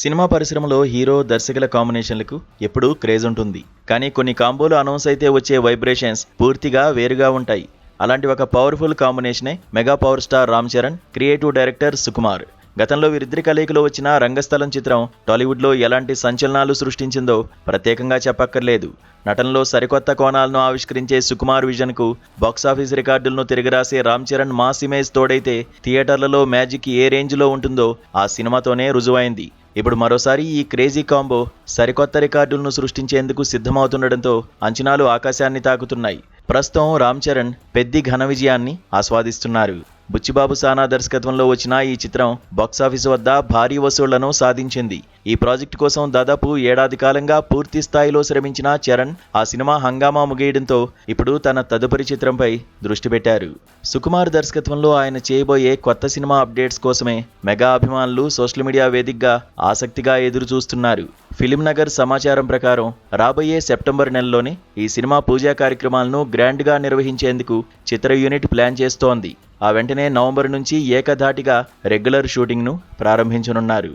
Cinema పరిశ్రమలో hero దర్శకుల కాంబినేషన్లకు ఎప్పుడూ క్రేజ్ ఉంటుంది. కానీ కొన్ని కాంబోలు అనౌన్స్ అయితే వచ్చే వైబ్రేషన్స్ పూర్తిగా వేరుగా ఉంటాయి. అలాంటి ఒక పవర్ఫుల్ కాంబినేషనే mega power star Ram Charan, creative director Sukumar. గతంలో వీరిద్దరి కలయికలో వచ్చిన రంగస్థలం చిత్రం టాలీవుడ్లో ఎలాంటి సంచలనాలు సృష్టించిందో ప్రత్యేకంగా చెప్పక్కర్లేదు. నటనలో సరికొత్త కోణాలను ఆవిష్కరించే సుకుమార్ విజన్కు బాక్సాఫీస్ రికార్డులను తిరగరాసే రామ్ చరణ్ మాస్ ఇమేజ్ తోడైతే థియేటర్లలో మ్యాజిక్ ఏ రేంజ్లో ఉంటుందో ఆ సినిమాతోనే రుజువైంది. ఇప్పుడు మరోసారి ఈ క్రేజీ కాంబో సరికొత్త రికార్డులను సృష్టించేందుకు సిద్ధమవుతుండటంతో అంచనాలు ఆకాశాన్ని తాకుతున్నాయి. ప్రస్తుతం రామ్ చరణ్ పెద్ద ఘన విజయాన్ని ఆస్వాదిస్తున్నారు. బుచ్చిబాబు సానా దర్శకత్వంలో వచ్చిన ఈ చిత్రం బాక్సాఫీస్ వద్ద భారీ వసూళ్లను సాధించింది. ఈ ప్రాజెక్టు కోసం దాదాపు ఏడాది కాలంగా పూర్తి స్థాయిలో శ్రమించిన చరణ్ ఆ సినిమా హంగామా ముగియడంతో ఇప్పుడు తన తదుపరి చిత్రంపై దృష్టి పెట్టారు. సుకుమార్ దర్శకత్వంలో ఆయన చేయబోయే కొత్త సినిమా అప్డేట్స్ కోసమే మెగా అభిమానులు సోషల్ మీడియా వేదికగా ఆసక్తిగా ఎదురు చూస్తున్నారు. ఫిలిం నగర్ సమాచారం ప్రకారం రాబోయే సెప్టెంబర్ నెలలోనే ఈ సినిమా పూజా కార్యక్రమాలను గ్రాండ్గా నిర్వహించేందుకు చిత్ర యూనిట్ ప్లాన్ చేస్తోంది. ఆ వెంటనే నవంబర్ నుంచి ఏకధాటిగా రెగ్యులర్ షూటింగ్ను ప్రారంభించనున్నారు.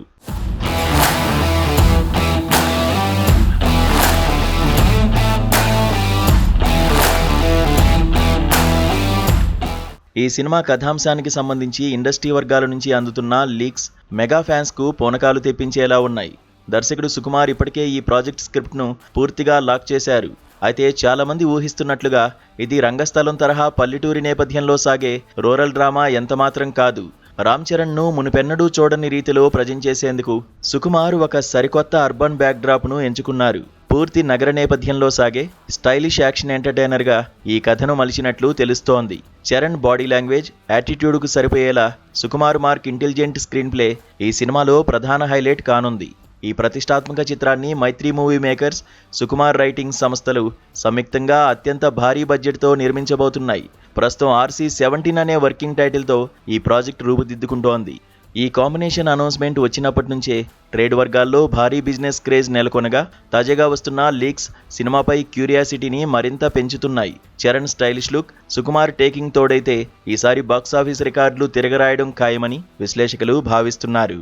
ఈ సినిమా కథాంశానికి సంబంధించి ఇండస్ట్రీ వర్గాల నుంచి అందుతున్న లీక్స్ మెగా ఫ్యాన్స్కు పూనకాలు తెప్పించేలా ఉన్నాయి. దర్శకుడు సుకుమార్ ఇప్పటికే ఈ ప్రాజెక్ట్ స్క్రిప్ట్ను పూర్తిగా లాక్ చేశారు. అయితే చాలామంది ఊహిస్తున్నట్లుగా ఇది రంగస్థలం తరహా పల్లెటూరి నేపథ్యంలో సాగే రూరల్ డ్రామా ఎంతమాత్రం కాదు. రామ్ చరణ్ను మునుపెన్నడూ చూడని రీతిలో ప్రజెంట్ చేసేందుకు సుకుమార్ ఒక సరికొత్త అర్బన్ బ్యాక్డ్రాప్ను ఎంచుకున్నారు. పూర్తి నగర నేపథ్యంలో సాగే స్టైలిష్ యాక్షన్ ఎంటర్టైనర్గా ఈ కథను మలిచినట్లు తెలుస్తోంది. చరణ్ బాడీ లాంగ్వేజ్, యాటిట్యూడ్కు సరిపోయేలా Sukumar mark intelligent screen play ఈ సినిమాలో ప్రధాన హైలైట్ కానుంది. ఈ ప్రతిష్టాత్మక చిత్రాన్ని మైత్రి మూవీ మేకర్స్, సుకుమార్ రైటింగ్ సంస్థలు సంయుక్తంగా అత్యంత భారీ బడ్జెట్తో నిర్మించబోతున్నాయి. ప్రస్తుతం RC-17 అనే వర్కింగ్ టైటిల్తో ఈ ప్రాజెక్ట్ రూపుదిద్దుకుంటోంది. ఈ కాంబినేషన్ అనౌన్స్మెంట్ వచ్చినప్పటి నుంచే ట్రేడ్ వర్గాల్లో భారీ బిజినెస్ క్రేజ్ నెలకొనగా తాజాగా వస్తున్న లీక్స్ సినిమాపై క్యూరియాసిటీని మరింత పెంచుతున్నాయి. Charan stylish look, Sukumar taking తోడైతే ఈసారి బాక్సాఫీస్ రికార్డులు తిరగరాయడం ఖాయమని విశ్లేషకులు భావిస్తున్నారు.